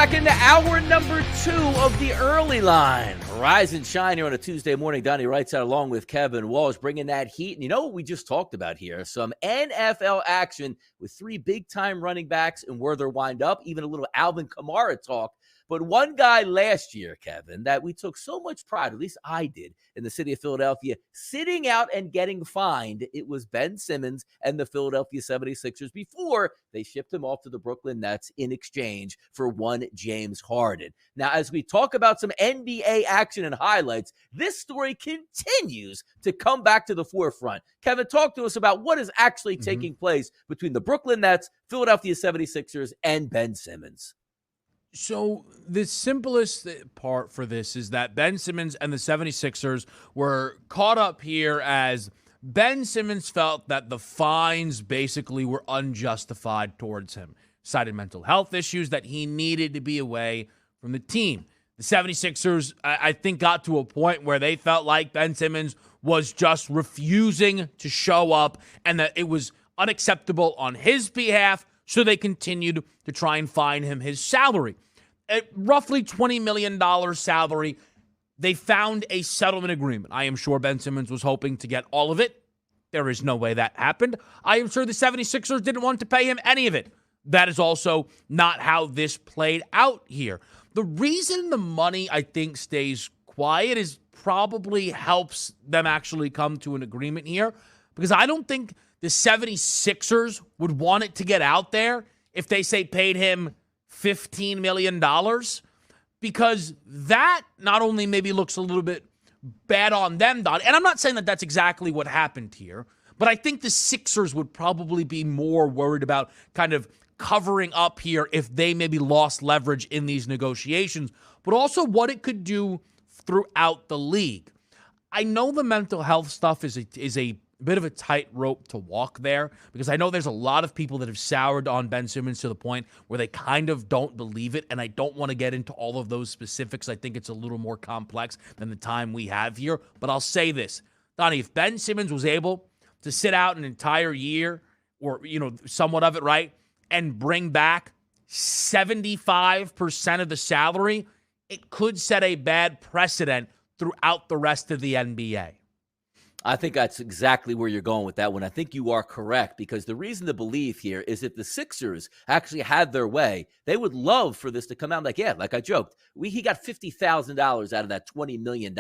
back into hour number 2 of the early line. Rise and shine here on a Tuesday morning. Donnie Wright's out along with Kevin Walsh, bringing that heat. And you know what we just talked about here? Some NFL action with 3 big-time running backs and where they're wind up, even a little Alvin Kamara talk. But one guy last year, Kevin, that we took so much pride, at least I did, in the city of Philadelphia, sitting out and getting fined, it was Ben Simmons and the Philadelphia 76ers before they shipped him off to the Brooklyn Nets in exchange for one James Harden. Now, as we talk about some NBA action and highlights, this story continues to come back to the forefront. Kevin, talk to us about what is actually taking place between the Brooklyn Nets, Philadelphia 76ers, and Ben Simmons. So the simplest part for this is that Ben Simmons and the 76ers were caught up here as Ben Simmons felt that the fines basically were unjustified towards him, cited mental health issues, that he needed to be away from the team. The 76ers, I think, got to a point where they felt like Ben Simmons was just refusing to show up and that it was unacceptable on his behalf, so they continued to try and fine him his salary. At roughly $20 million salary, they found a settlement agreement. I am sure Ben Simmons was hoping to get all of it. There is no way that happened. I am sure the 76ers didn't want to pay him any of it. That is also not how this played out here. The reason the money, I think, stays quiet is probably helps them actually come to an agreement here, because I don't think the 76ers would want it to get out there if they, say, paid him $15 million, because that not only maybe looks a little bit bad on them, Don, and I'm not saying that that's exactly what happened here, but I think the Sixers would probably be more worried about kind of covering up here if they maybe lost leverage in these negotiations, but also what it could do throughout the league. I know the mental health stuff is a bit of a tightrope to walk there, because I know there's a lot of people that have soured on Ben Simmons to the point where they kind of don't believe it, and I don't want to get into all of those specifics. I think it's a little more complex than the time we have here, but I'll say this. Donnie, if Ben Simmons was able to sit out an entire year, or, somewhat of it, right, and bring back 75% of the salary, it could set a bad precedent throughout the rest of the NBA. I think that's exactly where you're going with that one. I think you are correct, because the reason to believe here is if the Sixers actually had their way, they would love for this to come out like I joked. He got $50,000 out of that $20 million.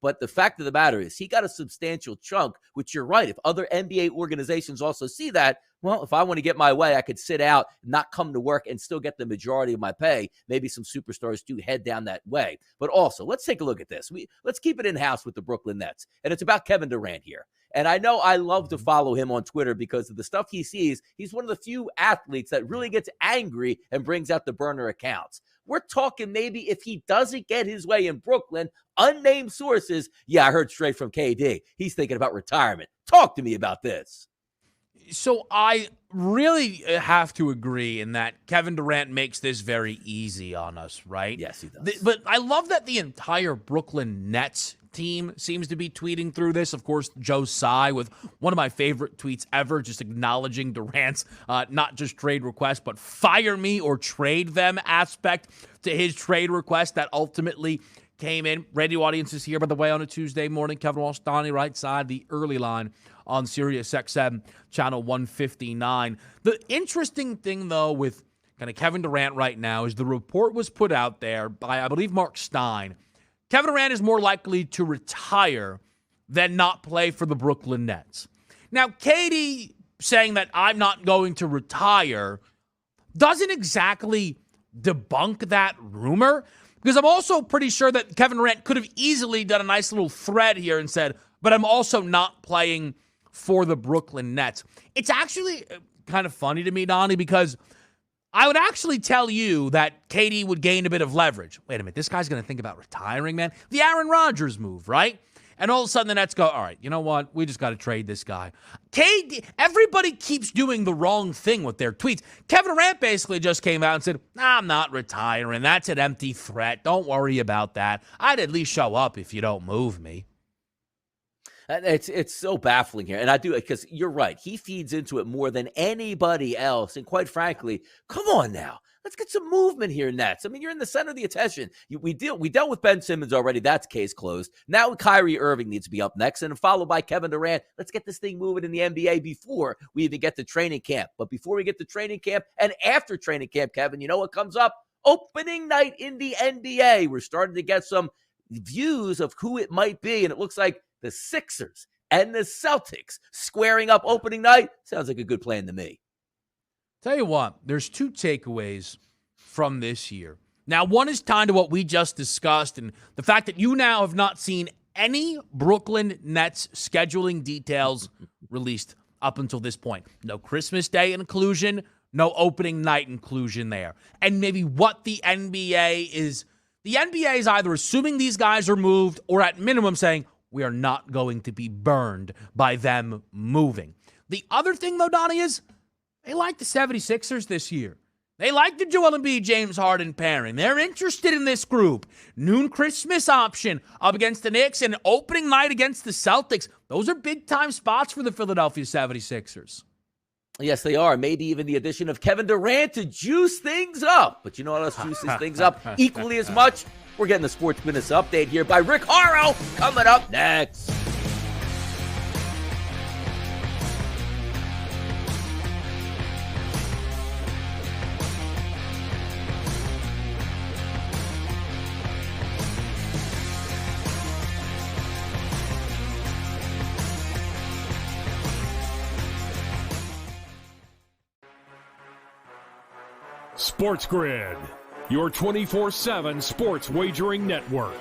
But the fact of the matter is he got a substantial chunk, which you're right. If other NBA organizations also see that, well, if I want to get my way, I could sit out, not come to work, and still get the majority of my pay. Maybe some superstars do head down that way. But also, let's take a look at this. Let's keep it in-house with the Brooklyn Nets. And it's about Kevin Durant here. And I know I love to follow him on Twitter because of the stuff he sees. He's one of the few athletes that really gets angry and brings out the burner accounts. We're talking maybe if he doesn't get his way in Brooklyn, unnamed sources, I heard straight from KD, he's thinking about retirement. Talk to me about this. So I really have to agree in that Kevin Durant makes this very easy on us, right? Yes, he does. But I love that the entire Brooklyn Nets team seems to be tweeting through this. Of course, Joe Tsai with one of my favorite tweets ever, just acknowledging Durant's not just trade request, but fire me or trade them aspect to his trade request that ultimately came in. Radio audience is here, by the way, on a Tuesday morning. Kevin Walsh, Donnie, right side, the early line on Sirius XM channel 159. The interesting thing, though, with kind of Kevin Durant right now is the report was put out there by, I believe, Mark Stein. Kevin Durant is more likely to retire than not play for the Brooklyn Nets. Now, Katie saying that I'm not going to retire doesn't exactly debunk that rumor, because I'm also pretty sure that Kevin Durant could have easily done a nice little thread here and said, but I'm also not playing for the Brooklyn Nets. It's actually kind of funny to me, Donnie, because I would actually tell you that KD would gain a bit of leverage. Wait a minute, this guy's going to think about retiring, man? The Aaron Rodgers move, right? And all of a sudden the Nets go, all right, you know what? We just got to trade this guy. KD, everybody keeps doing the wrong thing with their tweets. Kevin Durant basically just came out and said, I'm not retiring. That's an empty threat. Don't worry about that. I'd at least show up if you don't move me. It's so baffling here. And I do, because you're right. He feeds into it more than anybody else. And quite frankly, come on now. let's get some movement here, Nets. I mean, you're in the center of the attention. We dealt with Ben Simmons already. That's case closed. Now Kyrie Irving needs to be up next, and followed by Kevin Durant. Let's get this thing moving in the NBA before we even get to training camp. But before we get to training camp and after training camp, Kevin, you know what comes up? Opening night in the NBA. We're starting to get some views of who it might be, and it looks like the Sixers and the Celtics squaring up opening night. Sounds like a good plan to me. Tell you what, there's two takeaways from this year. Now, one is tied to what we just discussed and the fact that you now have not seen any Brooklyn Nets scheduling details released up until this point. No Christmas Day inclusion, no opening night inclusion there. And maybe what the NBA is either assuming these guys are moved or at minimum saying, we are not going to be burned by them moving. The other thing, though, Donnie, is they like the 76ers this year. They like the Joel Embiid, James Harden pairing. They're interested in this group. Noon Christmas option up against the Knicks and opening night against the Celtics. Those are big-time spots for the Philadelphia 76ers. Yes, they are. Maybe even the addition of Kevin Durant to juice things up. But you know what else juices things up equally as much? We're getting the Sports Minutes update here by Rick Horrow coming up next. Sports Grid, your 24/7 sports wagering network.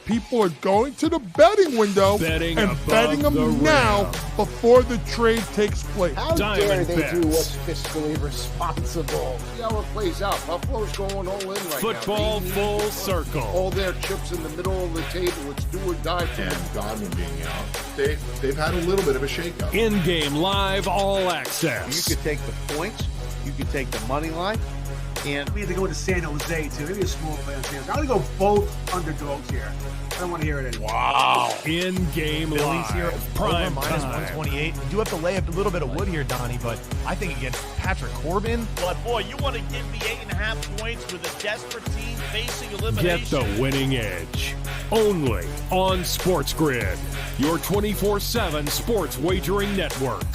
People are going to the betting window Betting and above betting them the now rim. before the trade takes place. How dare Diamond they do bets. what's fiscally responsible? See how it plays out. Buffalo's going all in right Football now. They full need circle. all their chips in the middle of the table. It's do or die for them. And Godwin being out, they've had a little bit of a shakeup. In-game live all You access. could take the points, you could take the money line, and We had to go to San Jose, too. Maybe a small play on San Jose. I'm going to go both underdogs here. I don't want to hear it anymore. Wow. In-game Phillies here, live. Prime over minus time. 128. We do have to lay a little bit of wood here, Donnie, but I think against Patrick Corbin. But boy, you want to give me 8.5 points with a desperate team facing Get elimination. the winning edge. Only on Sports Grid, your 24/7 sports wagering network.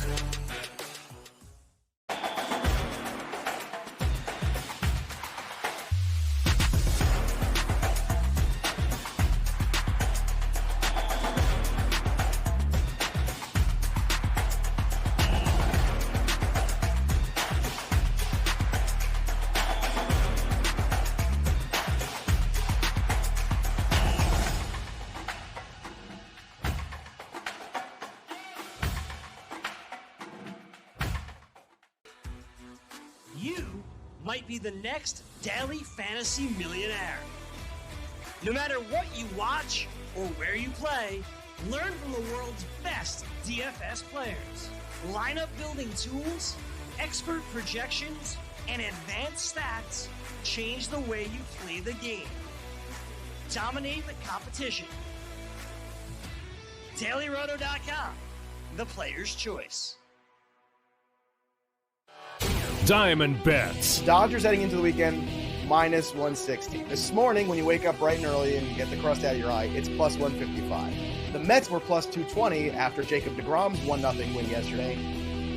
You might be the next daily fantasy millionaire. No matter what you watch or where you play, learn from the world's best DFS players. Lineup building tools, expert projections, and advanced stats change the way you play the game. Dominate the competition. DailyRoto.com, the player's choice. Diamond bets. Dodgers heading into the weekend, minus 160. This morning, when you wake up bright and early and you get the crust out of your eye, it's plus 155. The Mets were plus 220 after Jacob deGrom's 1-0 win yesterday,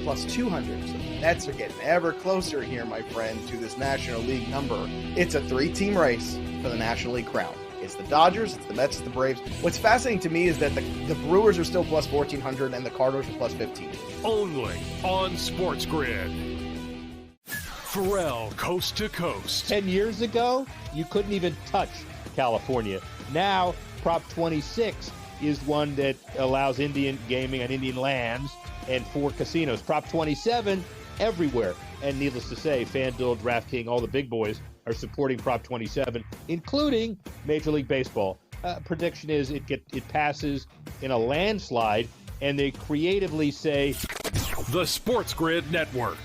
plus 200. So the Mets are getting ever closer here, my friend, to this National League number. It's a 3-team race for the National League crown. It's the Dodgers, it's the Mets, it's the Braves. What's fascinating to me is that the Brewers are still plus 1,400 and the Cardinals are plus 15. Only on Sports Grid. Pharrell, Coast to Coast. 10 years ago, you couldn't even touch California. Now, Prop 26 is one that allows Indian gaming on Indian lands and 4 casinos. Prop 27, everywhere. And needless to say, FanDuel, DraftKings, all the big boys are supporting Prop 27, including Major League Baseball. Prediction is it passes in a landslide, and they creatively say... The Sports Grid Network.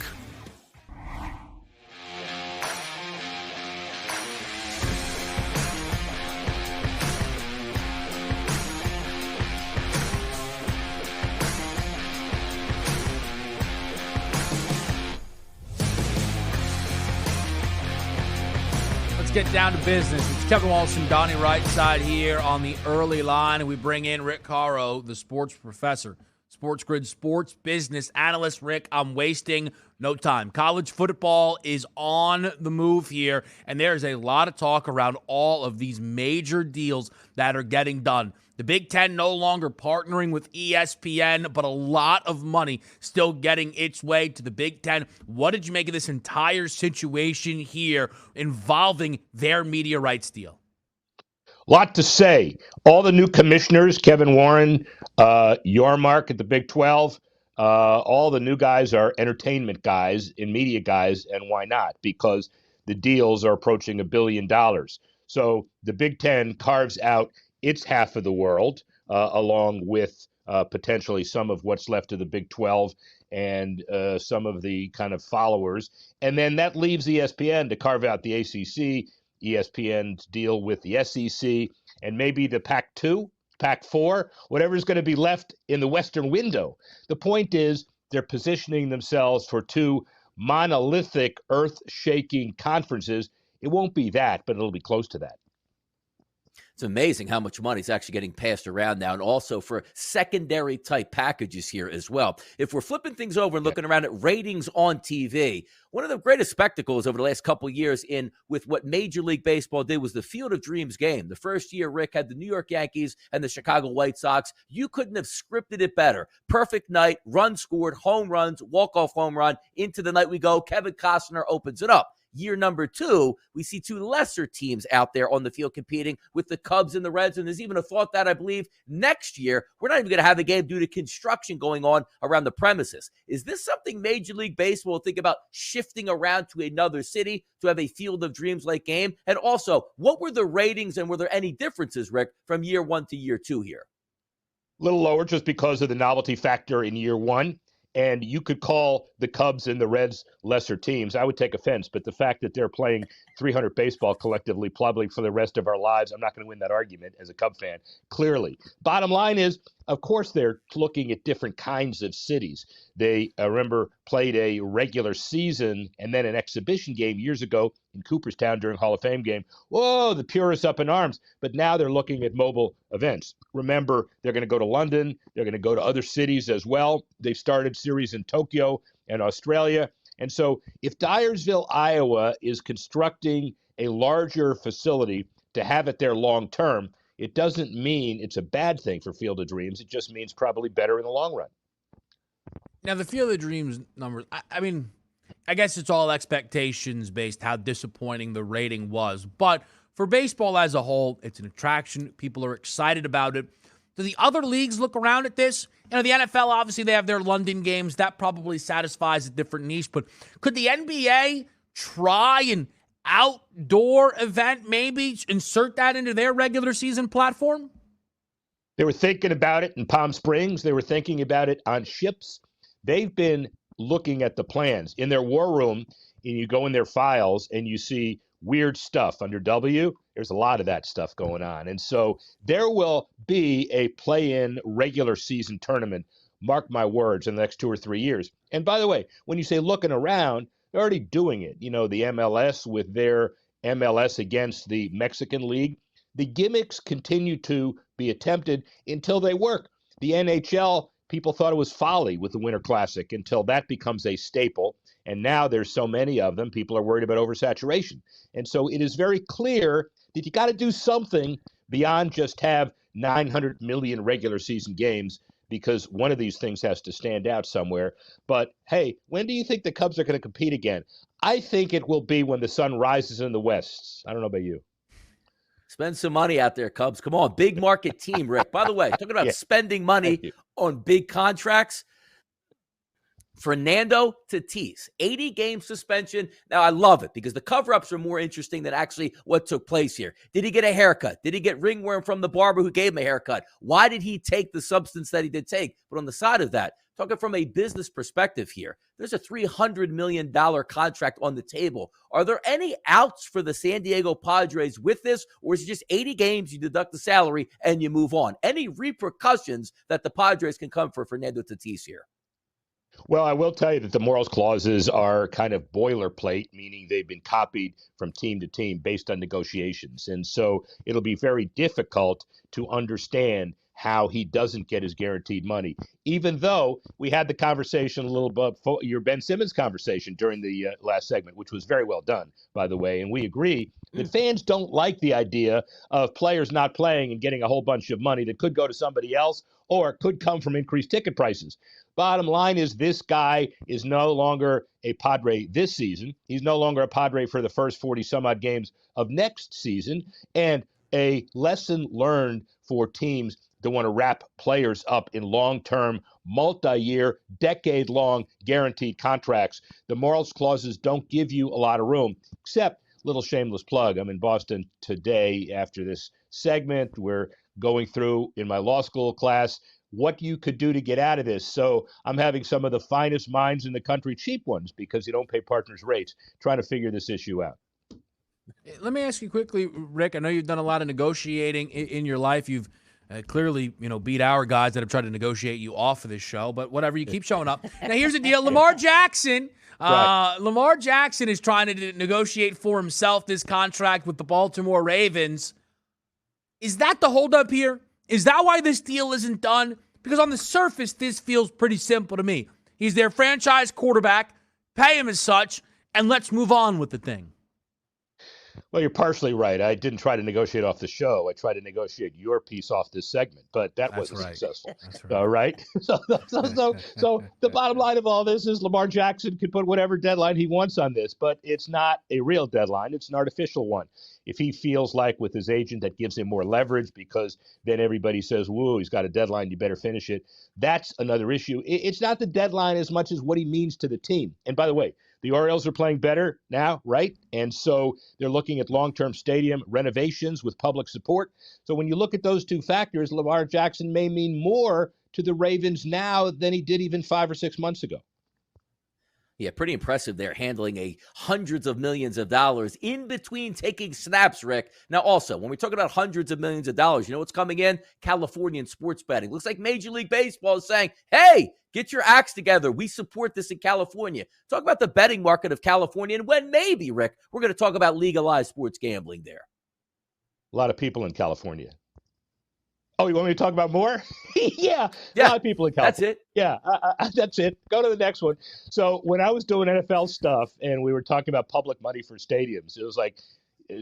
get down to business. It's Kevin Walsh and Donnie right side here on the early line, and we bring in Rick Horrow, the sports professor, Sports Grid sports business analyst. Rick, I'm wasting no time. College football is on the move here, and there's a lot of talk around all of these major deals that are getting done. The Big Ten no longer partnering with ESPN, but a lot of money still getting its way to the Big Ten. What did you make of this entire situation here involving their media rights deal? Lot to say. All the new commissioners, Kevin Warren, Yormark at the Big 12, all the new guys are entertainment guys and media guys, and why not? Because the deals are approaching $1 billion. So the Big Ten carves out its half of the world, along with potentially some of what's left of the Big 12 and some of the kind of followers. And then that leaves ESPN to carve out the ACC, ESPN's deal with the SEC, and maybe the Pac-2, Pac-4, whatever's going to be left in the Western window. The point is they're positioning themselves for two monolithic, earth-shaking conferences. It won't be that, but it'll be close to that. It's amazing how much money is actually getting passed around now, and also for secondary type packages here as well. If we're flipping things over and looking around at ratings on TV, one of the greatest spectacles over the last couple of years with what Major League Baseball did was the Field of Dreams game. The first year, Rick, had the New York Yankees and the Chicago White Sox. You couldn't have scripted it better. Perfect night, runs scored, home runs, walk-off home run. Into the night we go. Kevin Costner opens it up. Year number 2, we see two lesser teams out there on the field competing with the Cubs and the Reds. And there's even a thought that I believe next year, we're not even going to have the game due to construction going on around the premises. Is this something Major League Baseball will think about shifting around to another city to have a Field of Dreams-like game? And also, what were the ratings and were there any differences, Rick, from year 1 to year 2 here? A little lower just because of the novelty factor in year 1. And you could call the Cubs and the Reds lesser teams. I would take offense, but the fact that they're playing 300 baseball collectively, probably for the rest of our lives, I'm not going to win that argument as a Cub fan, clearly. Bottom line is, of course, they're looking at different kinds of cities. They, remember, played a regular season and then an exhibition game years ago in Cooperstown during Hall of Fame game. Whoa, the purists up in arms. But now they're looking at mobile events. Remember, they're going to go to London. They're going to go to other cities as well. They've started series in Tokyo and Australia. And so if Dyersville, Iowa is constructing a larger facility to have it there long term, it doesn't mean it's a bad thing for Field of Dreams. It just means probably better in the long run. Now, the Field of Dreams numbers, I mean, I guess it's all expectations based how disappointing the rating was. But for baseball as a whole, it's an attraction. People are excited about it. Do the other leagues look around at this? You know, the NFL, obviously, they have their London games. That probably satisfies a different niche. But could the NBA try and outdoor event, maybe insert that into their regular season platform? They were thinking about it in Palm Springs. They were thinking about it on ships. They've been looking at the plans in their war room, and you go in their files and you see weird stuff under W. There's a lot of that stuff going on. And so there will be a play-in regular season tournament, mark my words, in the next 2 or 3 years. And by the way, when you say looking around, they're already doing it. You know, the MLS with their MLS against the Mexican League. The gimmicks continue to be attempted until they work. The NHL, people thought it was folly with the Winter Classic until that becomes a staple. And now there's so many of them, people are worried about oversaturation. And so it is very clear that you got to do something beyond just have 900 million regular season games, because one of these things has to stand out somewhere. But, hey, when do you think the Cubs are going to compete again? I think it will be when the sun rises in the west. I don't know about you. Spend some money out there, Cubs. Come on, big market team, Rick. By the way, talking about spending money on big contracts, Fernando Tatis, 80-game suspension. Now, I love it because the cover-ups are more interesting than actually what took place here. Did he get a haircut? Did he get ringworm from the barber who gave him a haircut? Why did he take the substance that he did take? But on the side of that, talking from a business perspective here, there's a $300 million contract on the table. Are there any outs for the San Diego Padres with this, or is it just 80 games, you deduct the salary, and you move on? Any repercussions that the Padres can come for Fernando Tatis here? Well, I will tell you that the morals clauses are kind of boilerplate, meaning they've been copied from team to team based on negotiations. And so it'll be very difficult to understand how he doesn't get his guaranteed money, even though we had the conversation a little bit, your Ben Simmons conversation during the last segment, which was very well done, by the way. And we agree that fans don't like the idea of players not playing and getting a whole bunch of money that could go to somebody else or could come from increased ticket prices. Bottom line is this guy is no longer a Padre this season. He's no longer a Padre for the first 40-some-odd games of next season. And a lesson learned for teams that want to wrap players up in long-term, multi-year, decade-long guaranteed contracts. The morals clauses don't give you a lot of room, except little shameless plug. I'm in Boston today after this segment. We're going through in my law school class what you could do to get out of this. So I'm having some of the finest minds in the country, cheap ones, because you don't pay partners rates, trying to figure this issue out. Let me ask you quickly, Rick, I know you've done a lot of negotiating in your life. You've clearly, beat our guys that have tried to negotiate you off of this show, but whatever, you keep showing up. Now, here's the deal. Lamar Jackson is trying to negotiate for himself this contract with the Baltimore Ravens. Is that the holdup here? Is that why this deal isn't done? Because on the surface, this feels pretty simple to me. He's their franchise quarterback, pay him as such, and let's move on with the thing. Well, you're partially right. I didn't try to negotiate off the show. I tried to negotiate your piece off this segment, but that wasn't successful. That's right. All right. So the bottom line of all this is Lamar Jackson could put whatever deadline he wants on this, but it's not a real deadline. It's an artificial one. If he feels like with his agent that gives him more leverage because then everybody says, whoa, he's got a deadline, you better finish it. That's another issue. It's not the deadline as much as what he means to the team. And by the way, the Orioles are playing better now, right? And so they're looking at long-term stadium renovations with public support. So when you look at those two factors, Lamar Jackson may mean more to the Ravens now than he did even 5 or 6 months ago. Yeah, pretty impressive. They're handling hundreds of millions of dollars in between taking snaps, Rick. Now, also, when we talk about hundreds of millions of dollars, you know what's coming in? Californian sports betting. Looks like Major League Baseball is saying, hey, get your acts together. We support this in California. Talk about the betting market of California and when maybe, Rick, we're going to talk about legalized sports gambling there. A lot of people in California. Oh, you want me to talk about more? Yeah, a lot of people in California. That's it. Yeah, that's it. Go to the next one. So when I was doing NFL stuff and we were talking about public money for stadiums, it was like,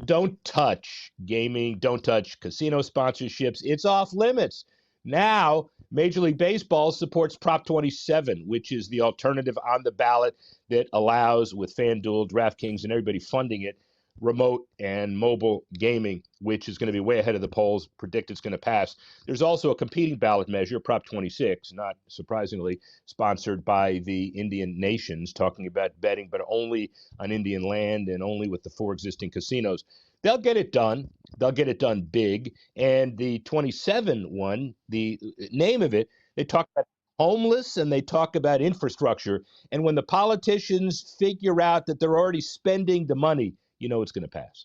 don't touch gaming, don't touch casino sponsorships. It's off limits. Now, Major League Baseball supports Prop 27, which is the alternative on the ballot that allows, with FanDuel, DraftKings, and everybody funding it, remote and mobile gaming, which is going to be way ahead of the polls, predict it's going to pass. There's also a competing ballot measure, Prop 26, not surprisingly, sponsored by the Indian nations, talking about betting, but only on Indian land and only with the 4 existing casinos. They'll get it done. They'll get it done big. And the 27 one, the name of it, they talk about homeless and they talk about infrastructure. And when the politicians figure out that they're already spending the money, you know it's going to pass.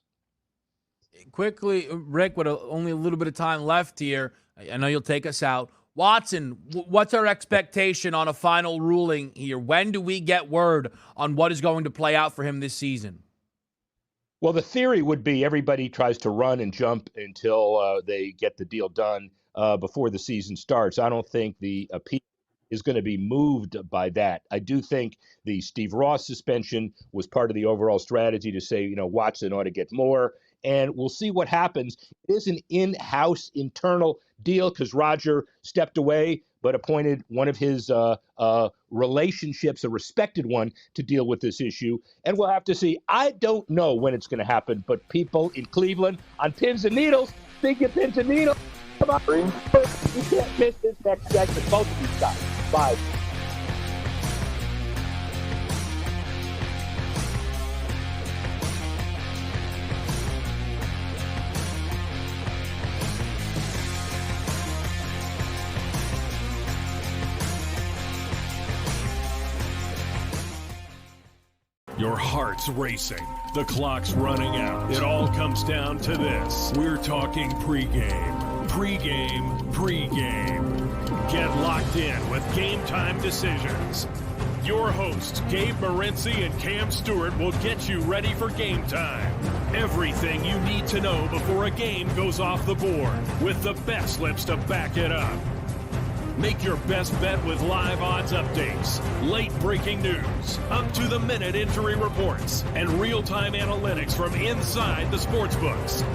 Quickly, Rick, with only a little bit of time left here, I know you'll take us out. Watson, what's our expectation on a final ruling here? When do we get word on what is going to play out for him this season? Well, the theory would be everybody tries to run and jump until they get the deal done before the season starts. I don't think the appeal is going to be moved by that. I do think the Steve Ross suspension was part of the overall strategy to say, Watson ought to get more. And we'll see what happens. It is an in-house internal deal because Roger stepped away but appointed one of his relationships, a respected one, to deal with this issue. And we'll have to see. I don't know when it's going to happen, but people in Cleveland on pins and needles, think of pins and needles. Come on, you can't miss this next segment. Both of these guys. Bye. Your heart's racing. The clock's running out. It all comes down to this. We're talking pregame. Pregame. Get locked in with Game Time Decisions. Your hosts, Gabe Morency and Cam Stewart, will get you ready for game time. Everything you need to know before a game goes off the board, with the bet slips to back it up. Make your best bet with live odds updates, late breaking news, up-to-the-minute injury reports, and real-time analytics from inside the sportsbooks.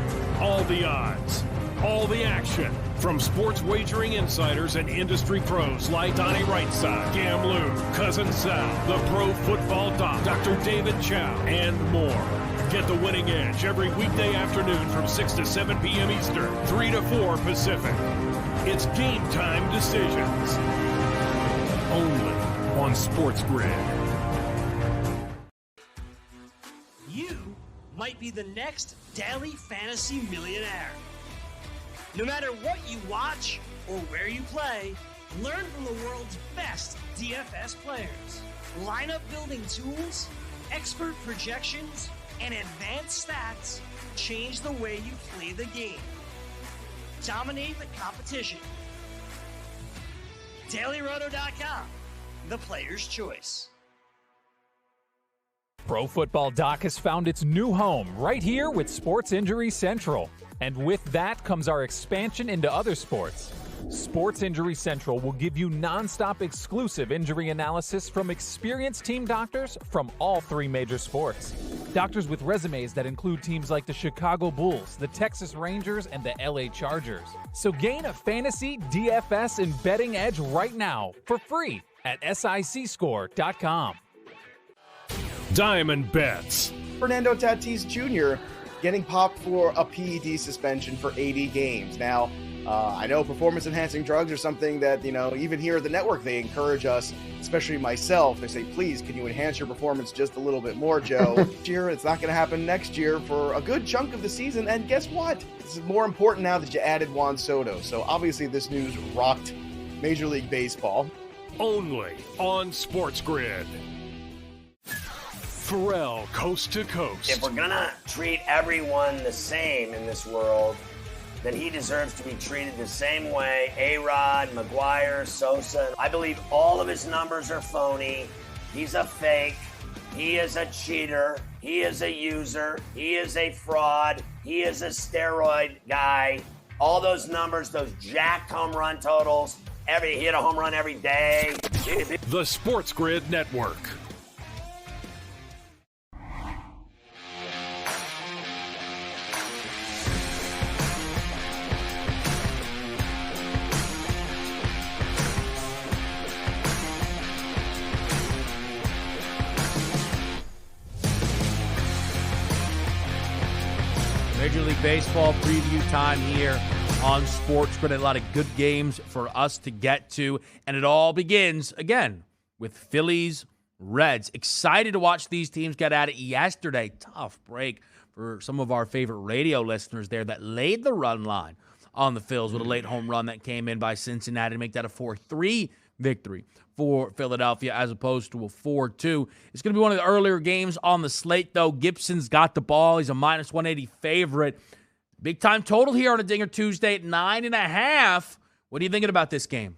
All the odds, all the action, from sports wagering insiders and industry pros like Donnie Rightside, Cam Lou, Cousin Sal, the Pro Football Doc, Dr. David Chow, and more. Get the winning edge every weekday afternoon from 6 to 7 p.m. Eastern, 3 to 4 Pacific. It's Game Time Decisions. Only on Sports Grid. You might be the next daily fantasy millionaire. No matter what you watch or where you play, learn from the world's best DFS players. Lineup building tools, expert projections, and advanced stats change the way you play the game. Dominate the competition. DailyRoto.com, the player's choice. Pro Football Doc has found its new home right here with Sports Injury Central. And with that comes our expansion into other sports. Sports Injury Central will give you nonstop exclusive injury analysis from experienced team doctors from all three major sports. Doctors with resumes that include teams like the Chicago Bulls, the Texas Rangers, and the LA Chargers. So gain a fantasy, DFS, and betting edge right now for free at sicscore.com. Diamond Bets. Fernando Tatis Jr. getting popped for a PED suspension for 80 games. Now, I know performance-enhancing drugs are something that, even here at the network, they encourage us, especially myself. They say, please, can you enhance your performance just a little bit more, Joe? This year, it's not going to happen next year for a good chunk of the season. And guess what? This is more important now that you added Juan Soto. So obviously this news rocked Major League Baseball. Only on Sports Grid. Pharrell, Coast to Coast. If we're going to treat everyone the same in this world, then he deserves to be treated the same way. A-Rod, McGuire, Sosa. I believe all of his numbers are phony. He's a fake. He is a cheater. He is a user. He is a fraud. He is a steroid guy. All those numbers, those jacked home run totals. He hit a home run every day. The Sports Grid Network. Major League Baseball preview time here on Sports Grid. A lot of good games for us to get to. And it all begins, again, with Phillies, Reds. Excited to watch these teams get at it yesterday. Tough break for some of our favorite radio listeners there that laid the run line on the Phils with a late home run that came in by Cincinnati to make that a 4-3 victory for Philadelphia as opposed to a 4-2. It's going to be one of the earlier games on the slate, though. Gibson's got the ball. He's a minus 180 favorite. Big time total here on a Dinger Tuesday at 9.5. What are you thinking about this game?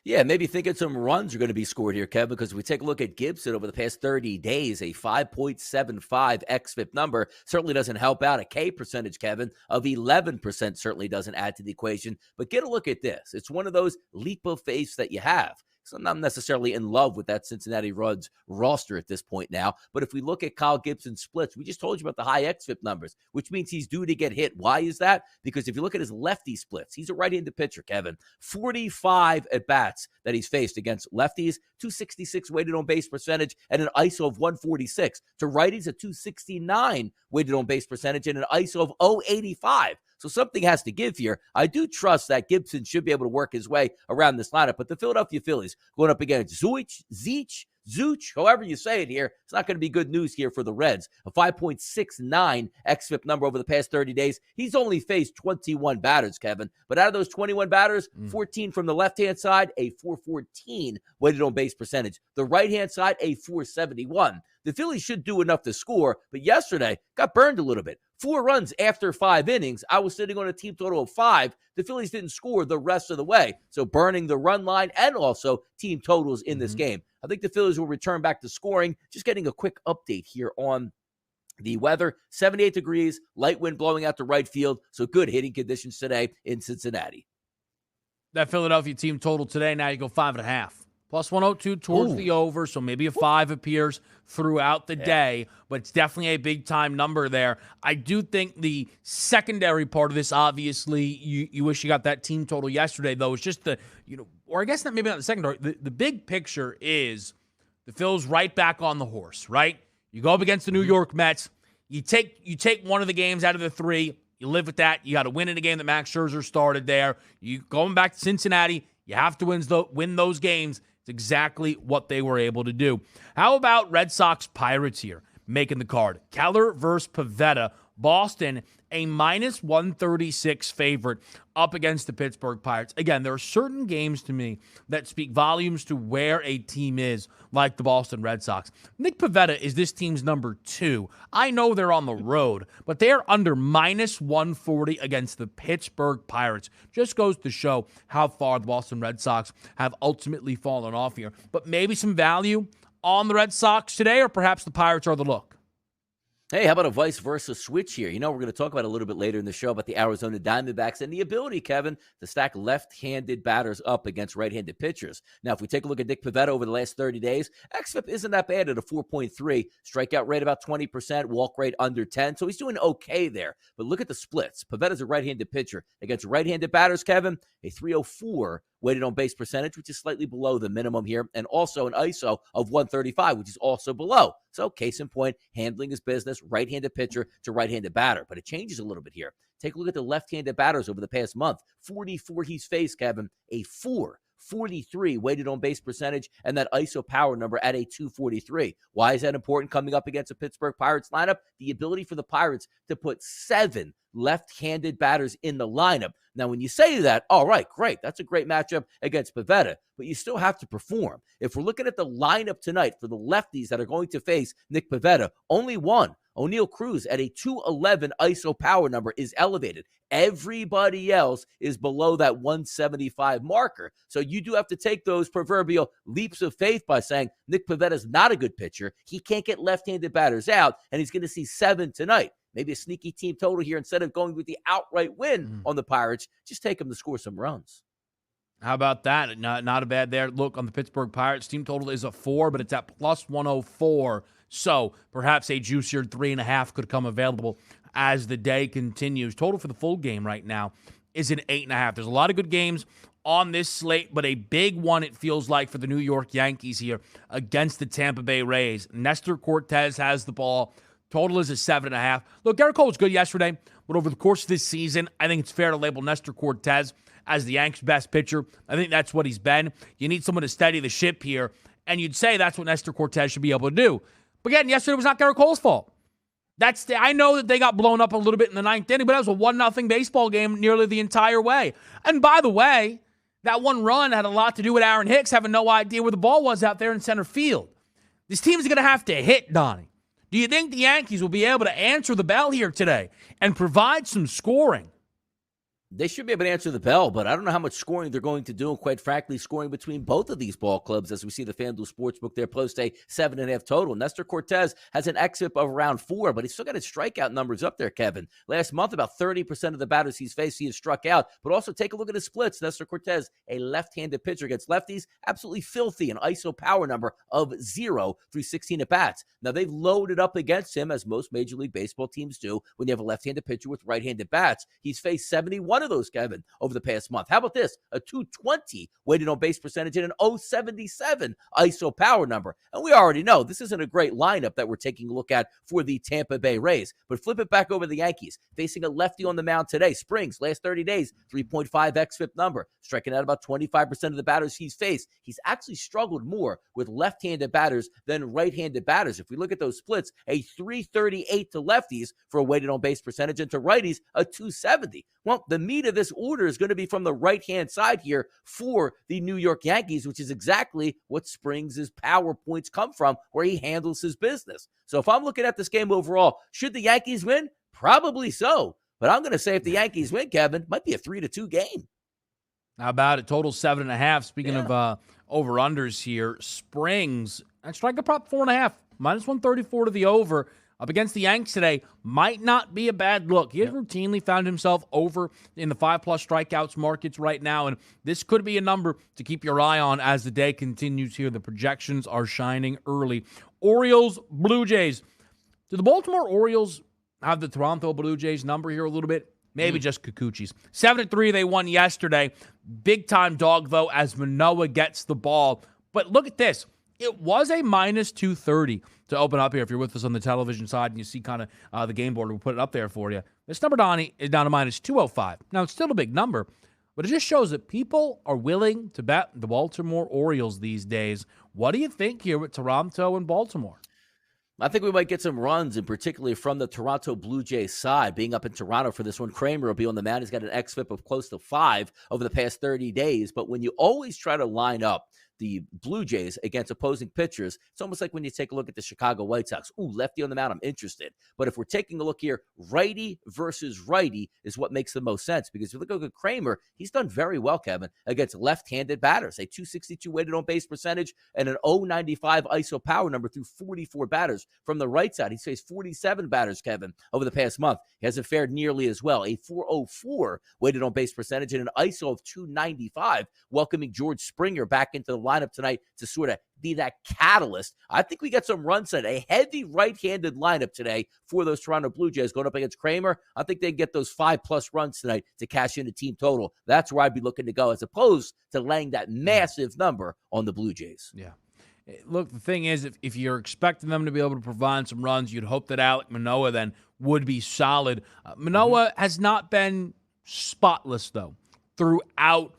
Yeah, maybe thinking some runs are going to be scored here, Kevin, because if we take a look at Gibson over the past 30 days, a 5.75 xFIP number certainly doesn't help out. A K percentage, Kevin, of 11% certainly doesn't add to the equation. But get a look at this. It's one of those leap of faith that you have. So I'm not necessarily in love with that Cincinnati Reds roster at this point now. But if we look at Kyle Gibson's splits, we just told you about the high xFIP numbers, which means he's due to get hit. Why is that? Because if you look at his lefty splits, he's a right-handed pitcher, Kevin. 45 at-bats that he's faced against lefties, 266 weighted on base percentage and an ISO of 146. To righties, a 269 weighted on base percentage and an ISO of 085. So something has to give here. I do trust that Gibson should be able to work his way around this lineup, but the Philadelphia Phillies going up against Zuch, however you say it here, it's not going to be good news here for the Reds. A 5.69 xFIP number over the past 30 days. He's only faced 21 batters, Kevin, but out of those 21 batters, 14 from the left-hand side, a 414 weighted on base percentage. The right-hand side, a 471. The Phillies should do enough to score, but yesterday got burned a little bit. 4 runs after 5 innings. I was sitting on a team total of 5. The Phillies didn't score the rest of the way. So burning the run line and also team totals in this game. I think the Phillies will return back to scoring. Just getting a quick update here on the weather. 78 degrees, light wind blowing out to right field, so good hitting conditions today in Cincinnati. That Philadelphia team total today, now you go 5.5. Plus 102 towards the over, so maybe a 5 appears throughout the day, but it's definitely a big-time number there. I do think the secondary part of this, obviously, you wish you got that team total yesterday, though. It's just the, or I guess maybe not the secondary. The big picture is the Phil's right back on the horse, right? You go up against the New York Mets. You take one of the games out of the 3. You live with that. You got to win in a game that Max Scherzer started there. You going back to Cincinnati, you have to win those games. It's exactly what they were able to do. How about Red Sox Pirates here making the card? Keller versus Pivetta. Boston, a minus 136 favorite up against the Pittsburgh Pirates. Again, there are certain games to me that speak volumes to where a team is, like the Boston Red Sox. Nick Pivetta is this team's number 2. I know they're on the road, but they're under minus 140 against the Pittsburgh Pirates. Just goes to show how far the Boston Red Sox have ultimately fallen off here. But maybe some value on the Red Sox today, or perhaps the Pirates are the look. Hey, how about a vice versa switch here? We're going to talk about a little bit later in the show about the Arizona Diamondbacks and the ability, Kevin, to stack left-handed batters up against right-handed pitchers. Now, if we take a look at Nick Pivetta over the last 30 days, xFIP isn't that bad at a 4.3, strikeout rate about 20%, walk rate under 10, so he's doing okay there. But look at the splits. Pivetta's a right-handed pitcher. Against right-handed batters, Kevin, a 304 weighted on base percentage, which is slightly below the minimum here, and also an ISO of 135, which is also below. So case in point, handling his business, right-handed pitcher to right-handed batter. But it changes a little bit here. Take a look at the left-handed batters over the past month. 44 he's faced, Kevin, a 443 weighted on base percentage, and that ISO power number at a 243. Why is that important coming up against a Pittsburgh Pirates lineup? The ability for the Pirates to put 7 left-handed batters in the lineup. Now, when you say that, all right, great. That's a great matchup against Pivetta, but you still have to perform. If we're looking at the lineup tonight for the lefties that are going to face Nick Pivetta, only one, O'Neal Cruz, at a 211 ISO power number is elevated. Everybody else is below that 175 marker. So you do have to take those proverbial leaps of faith by saying Nick Pivetta is not a good pitcher. He can't get left-handed batters out, and he's going to see 7 tonight. Maybe a sneaky team total here. Instead of going with the outright win on the Pirates, just take them to score some runs. How about that? Not a bad there. Look, on the Pittsburgh Pirates, team total is a 4, but it's at plus 104. So perhaps a juicier 3.5 could come available as the day continues. Total for the full game right now is an 8.5. There's a lot of good games on this slate, but a big one, it feels like, for the New York Yankees here against the Tampa Bay Rays. Nestor Cortez has the ball. Total is a 7.5. Look, Garrett Cole was good yesterday, but over the course of this season, I think it's fair to label Nestor Cortez as the Yanks' best pitcher. I think that's what he's been. You need someone to steady the ship here, and you'd say that's what Nestor Cortez should be able to do. But again, yesterday was not Garrett Cole's fault. I know that they got blown up a little bit in the 9th inning, but that was a 1-0 baseball game nearly the entire way. And by the way, that one run had a lot to do with Aaron Hicks having no idea where the ball was out there in center field. This team is going to have to hit, Donnie. Do you think the Yankees will be able to answer the bell here today and provide some scoring? They should be able to answer the bell, but I don't know how much scoring they're going to do. And quite frankly, scoring between both of these ball clubs, as we see the FanDuel Sportsbook there post a 7.5 total. Nestor Cortez has an xFIP of around 4, but he's still got his strikeout numbers up there, Kevin. Last month, about 30% of the batters he's faced, he has struck out. But also take a look at his splits. Nestor Cortez, a left-handed pitcher against lefties, absolutely filthy, an ISO power number of 0 through 16 at-bats. Now, they've loaded up against him, as most Major League Baseball teams do, when you have a left-handed pitcher with right-handed bats. He's faced 71 of those, Kevin, over the past month. How about this? A 220 weighted on base percentage and an 077 ISO power number. And we already know this isn't a great lineup that we're taking a look at for the Tampa Bay Rays. But flip it back over the Yankees. Facing a lefty on the mound today. Springs, last 30 days, 3.5 xFIP number. Striking out about 25% of the batters he's faced. He's actually struggled more with left-handed batters than right-handed batters. If we look at those splits, a 338 to lefties for a weighted on base percentage, and to righties, a 270. Well, the meat of this order is going to be from the right-hand side here for the New York Yankees, which is exactly what Springs' power points come from, where he handles his business. So if I'm looking at this game overall, should the Yankees win? Probably so. But I'm going to say if the Yankees win, Kevin, it might be a 3-2 game. How about it? Total 7.5. Speaking of over-unders here, Springs, and striker prop 4.5, minus 134 to the over. Up against the Yanks today might not be a bad look. He has routinely found himself over in the 5+ strikeouts markets right now, and this could be a number to keep your eye on as the day continues here. The projections are shining early. Orioles, Blue Jays. Do the Baltimore Orioles have the Toronto Blue Jays number here a little bit? Maybe just Kikuchi's. 7-3, they won yesterday. Big-time dog, though, as Manoah gets the ball. But look at this. It was a minus 230 to open up here. If you're with us on the television side and you see kind of the game board, we'll put it up there for you. This number, Donnie, is down to minus 205. Now, it's still a big number, but it just shows that people are willing to bet the Baltimore Orioles these days. What do you think here with Toronto and Baltimore? I think we might get some runs, and particularly from the Toronto Blue Jays side. Being up in Toronto for this one, Kramer will be on the mound. He's got an xFIP of close to 5 over the past 30 days. But when you always try to line up the Blue Jays against opposing pitchers, it's almost like when you take a look at the Chicago White Sox. Ooh, lefty on the mound, I'm interested. But if we're taking a look here, righty versus righty is what makes the most sense. Because if you look at Kramer, he's done very well, Kevin, against left-handed batters. A 262 weighted on base percentage and an 095 ISO power number through 44 batters. From the right side, he's faced 47 batters, Kevin, over the past month. He hasn't fared nearly as well. A 404 weighted on base percentage and an ISO of 295, welcoming George Springer back into the lineup tonight to sort of be that catalyst. I think we get some runs tonight. A heavy right-handed lineup today for those Toronto Blue Jays going up against Kramer. I think they get those 5+ runs tonight to cash in the team total. That's where I'd be looking to go, as opposed to laying that massive number on the Blue Jays. Yeah. Look, the thing is, if you're expecting them to be able to provide some runs, you'd hope that Alek Manoah then would be solid. Manoah has not been spotless, though, throughout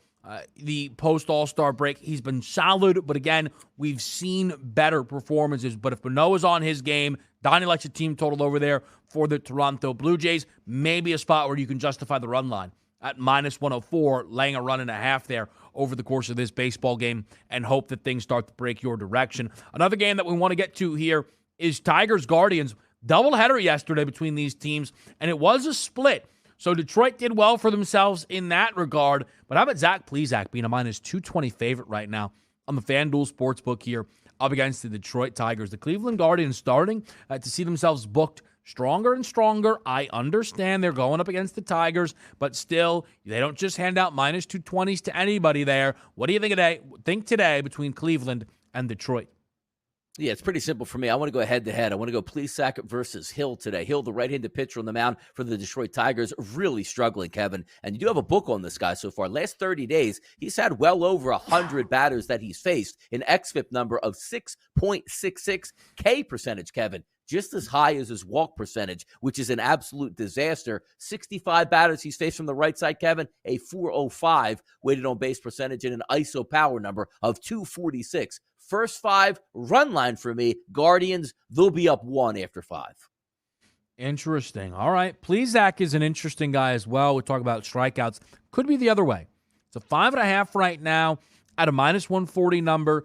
the post-All-Star break. He's been solid, but again, we've seen better performances. But if Manoah's on his game, Donnie likes a team total over there for the Toronto Blue Jays. Maybe a spot where you can justify the run line at minus 104, laying a run and a half there over the course of this baseball game, and hope that things start to break your direction. Another game that we want to get to here is Tigers-Guardians. Doubleheader yesterday between these teams, and it was a split. So Detroit did well for themselves in that regard. But how about Zach Plesac being a minus 220 favorite right now on the FanDuel Sportsbook here up against the Detroit Tigers? The Cleveland Guardians starting to see themselves booked stronger and stronger. I understand they're going up against the Tigers, but still, they don't just hand out minus 220s to anybody there. What do you think today between Cleveland and Detroit? Yeah, it's pretty simple for me. I want to go head-to-head. I want to go Plesac versus Hill today. Hill, the right-handed pitcher on the mound for the Detroit Tigers, really struggling, Kevin. And you do have a book on this guy so far. Last 30 days, he's had well over 100 batters that he's faced, an xFIP number of 6.66 K percentage, Kevin. Just as high as his walk percentage, which is an absolute disaster. 65 batters he's faced from the right side, Kevin, a 405 weighted on base percentage and an ISO power number of 246. First 5 run line for me. Guardians, they'll be up 1 after 5. Interesting. All right. Plesac is an interesting guy as well. We talk about strikeouts. Could be the other way. It's a 5.5 right now at a minus 140 number.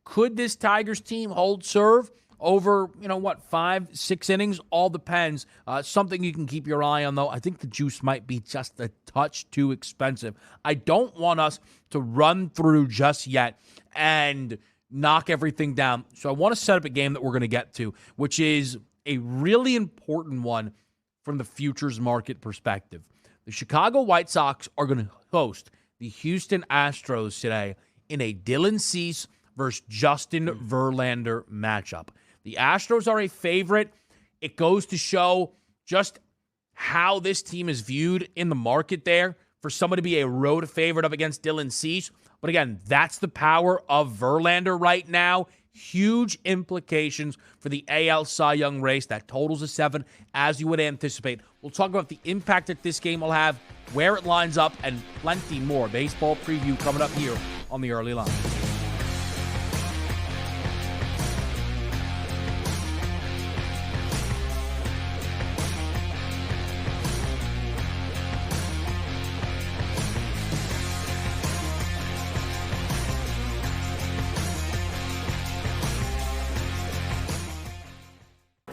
Could this Tigers team hold serve over, 5-6 innings? All depends. Something you can keep your eye on, though. I think the juice might be just a touch too expensive. I don't want us to run through just yet and knock everything down. So I want to set up a game that we're going to get to, which is a really important one from the futures market perspective. The Chicago White Sox are going to host the Houston Astros today in a Dylan Cease versus Justin Verlander matchup. The Astros are a favorite. It goes to show just how this team is viewed in the market there for someone to be a road favorite up against Dylan Cease. But again, that's the power of Verlander right now. Huge implications for the AL Cy Young race. That totals a 7, as you would anticipate. We'll talk about the impact that this game will have, where it lines up, and plenty more. Baseball preview coming up here on the Early Line.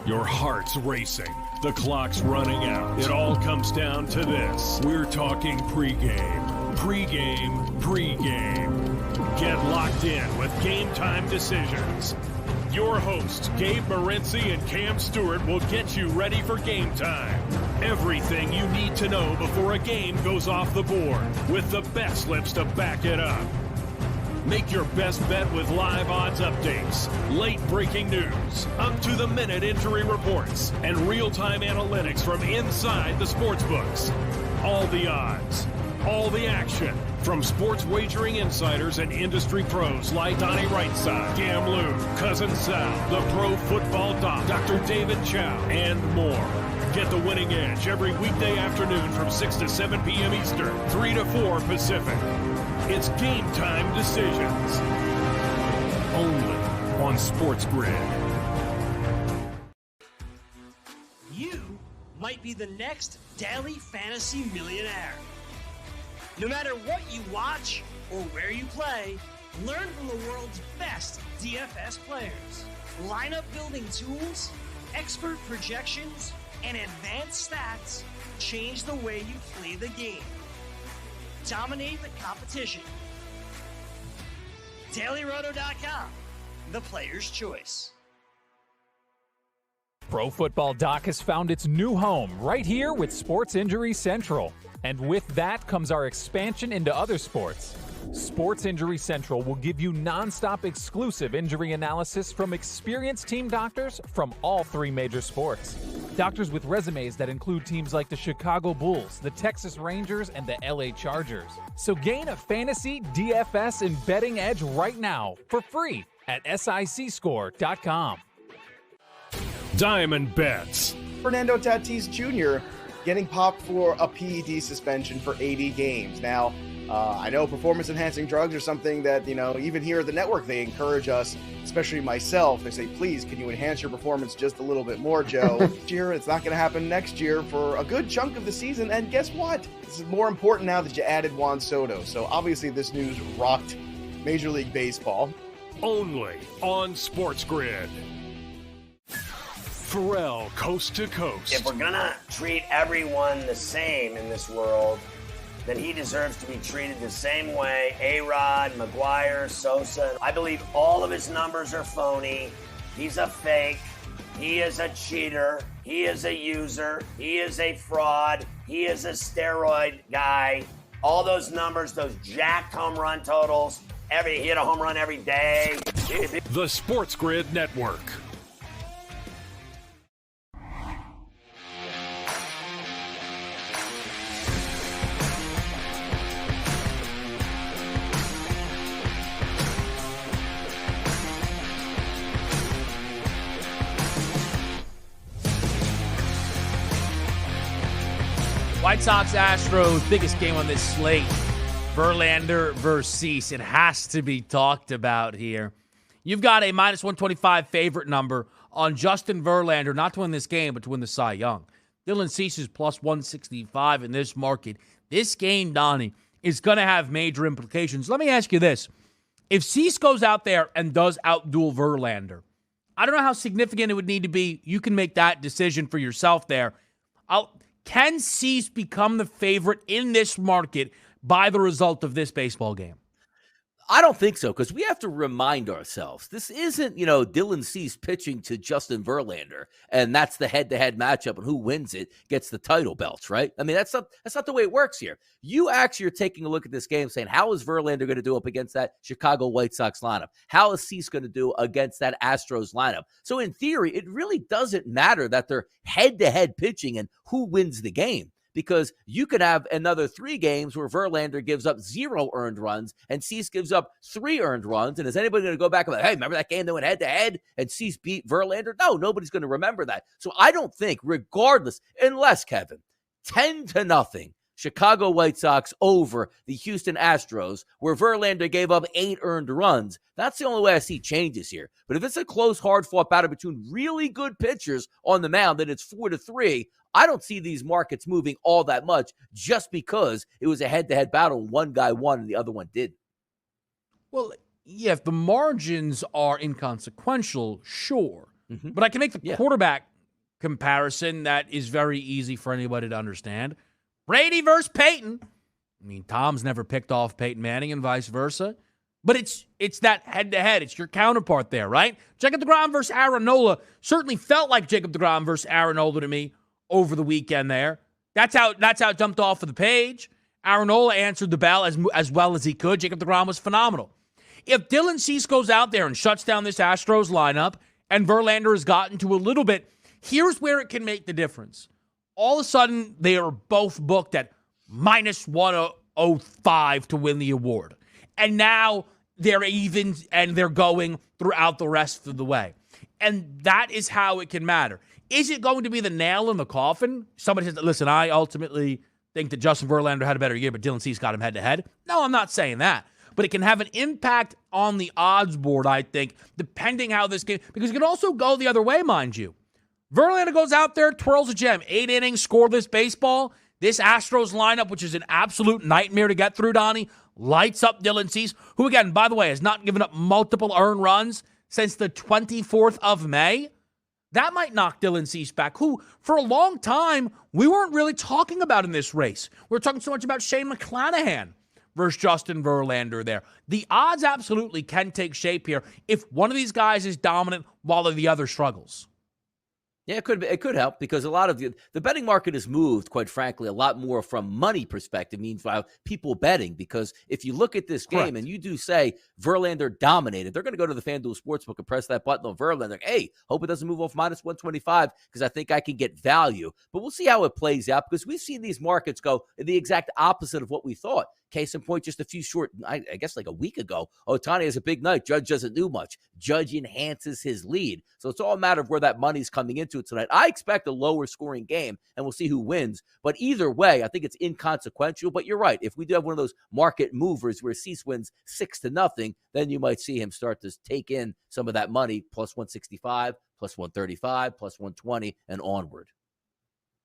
Your heart's racing. The clock's running out. It all comes down to this. We're talking pregame. Pregame. Get locked in with Game Time Decisions. Your hosts, Gabe Morency and Cam Stewart, will get you ready for game time. Everything you need to know before a game goes off the board, with the bet slips to back it up. Make your best bet with live odds updates, late breaking news, up-to-the-minute injury reports, and real-time analytics from inside the sportsbooks. All the odds, all the action, from sports wagering insiders and industry pros like Donnie Rightside, Cam Lou, Cousin Sal, the Pro Football Doc, Dr. David Chow, and more. Get the winning edge every weekday afternoon from 6 to 7 p.m. Eastern, 3 to 4 Pacific. It's Game Time Decisions. Only on Sports Grid. You might be the next daily fantasy millionaire. No matter what you watch or where you play, learn from the world's best DFS players. Lineup building tools, expert projections, and advanced stats change the way you play the game. Dominate the competition. DailyRoto.com, the player's choice. Pro Football Doc has found its new home right here with Sports Injury Central. And with that comes our expansion into other sports. Sports Injury Central will give you nonstop exclusive injury analysis from experienced team doctors from all three major sports. Doctors with resumes that include teams like the Chicago Bulls, the Texas Rangers, and the LA Chargers. So gain a fantasy, DFS, and betting edge right now for free at SICScore.com. Diamond Bets. Fernando Tatis Jr. getting popped for a PED suspension for 80 games. Now, I know performance-enhancing drugs are something that, even here at the network, they encourage us, especially myself. They say, please, can you enhance your performance just a little bit more, Joe? This year, it's not going to happen next year for a good chunk of the season. And guess what? This is more important now that you added Juan Soto. So obviously this news rocked Major League Baseball. Only on Sports Grid. Pharrell, Coast to Coast. If we're going to treat everyone the same in this world, then he deserves to be treated the same way. A-Rod, McGuire, Sosa. I believe all of his numbers are phony. He's a fake. He is a cheater. He is a user. He is a fraud. He is a steroid guy. All those numbers, those jacked home run totals. He hit a home run every day. The Sports Grid Network. White Sox Astros, biggest game on this slate. Verlander versus Cease. It has to be talked about here. You've got a minus 125 favorite number on Justin Verlander, not to win this game, but to win the Cy Young. Dylan Cease is plus 165 in this market. This game, Donnie, is going to have major implications. Let me ask you this. If Cease goes out there and does outduel Verlander, I don't know how significant it would need to be. You can make that decision for yourself there. Can Cease become the favorite in this market by the result of this baseball game? I don't think so, because we have to remind ourselves, this isn't, Dylan Cease pitching to Justin Verlander, and that's the head-to-head matchup, and who wins it gets the title belts, right? I mean, that's not the way it works here. You actually are taking a look at this game saying, how is Verlander going to do up against that Chicago White Sox lineup? How is Cease going to do against that Astros lineup? So in theory, it really doesn't matter that they're head-to-head pitching and who wins the game, because you could have another 3 games where Verlander gives up 0 earned runs and Cease gives up 3 earned runs. And is anybody going to go back and be like, hey, remember that game that went head-to-head and Cease beat Verlander? No, nobody's going to remember that. So I don't think, regardless, unless, Kevin, 10-0, Chicago White Sox over the Houston Astros, where Verlander gave up 8 earned runs, that's the only way I see changes here. But if it's a close, hard-fought battle between really good pitchers on the mound, then it's 4-3. I don't see these markets moving all that much just because it was a head-to-head battle. One guy won and the other one didn't. Well, yeah, if the margins are inconsequential, sure. Mm-hmm. But I can make the quarterback comparison that is very easy for anybody to understand. Brady versus Peyton. I mean, Tom's never picked off Peyton Manning and vice versa. But it's that head-to-head. It's your counterpart there, right? Jacob deGrom versus Aaron Nola certainly felt like Jacob deGrom versus Aaron Nola to me over the weekend there. That's how it jumped off of the page. Aaron Nola answered the bell as well as he could. Jacob deGrom was phenomenal. If Dylan Cease goes out there and shuts down this Astros lineup and Verlander has gotten to a little bit, here's where it can make the difference. All of a sudden, they are both booked at minus 105 to win the award. And now they're even and they're going throughout the rest of the way. And that is how it can matter. Is it going to be the nail in the coffin? Somebody says, listen, I ultimately think that Justin Verlander had a better year, but Dylan Cease got him head-to-head. No, I'm not saying that. But it can have an impact on the odds board, I think, depending how this game, because it can also go the other way, mind you. Verlander goes out there, twirls a gem, 8 innings, scoreless baseball. This Astros lineup, which is an absolute nightmare to get through, Donnie, lights up Dylan Cease, who, again, by the way, has not given up multiple earned runs since the 24th of May. That might knock Dylan Cease back, who, for a long time, we weren't really talking about in this race. We were talking so much about Shane McClanahan versus Justin Verlander there. The odds absolutely can take shape here if one of these guys is dominant while the other struggles. Yeah, it could help because a lot of the betting market has moved, quite frankly, a lot more from money perspective, meanwhile, people betting. Because if you look at this game and you do say Verlander dominated, they're going to go to the FanDuel Sportsbook and press that button on Verlander. Like, hey, hope it doesn't move off minus 125 because I think I can get value. But we'll see how it plays out because we've seen these markets go the exact opposite of what we thought. Case in point, just a few short, I guess like a week ago, Ohtani has a big night. Judge doesn't do much. Judge enhances his lead. So it's all a matter of where that money's coming into it tonight. I expect a lower scoring game, and we'll see who wins. But either way, I think it's inconsequential. But you're right. If we do have one of those market movers where Cease wins 6-0, then you might see him start to take in some of that money, plus 165, plus 135, plus 120, and onward.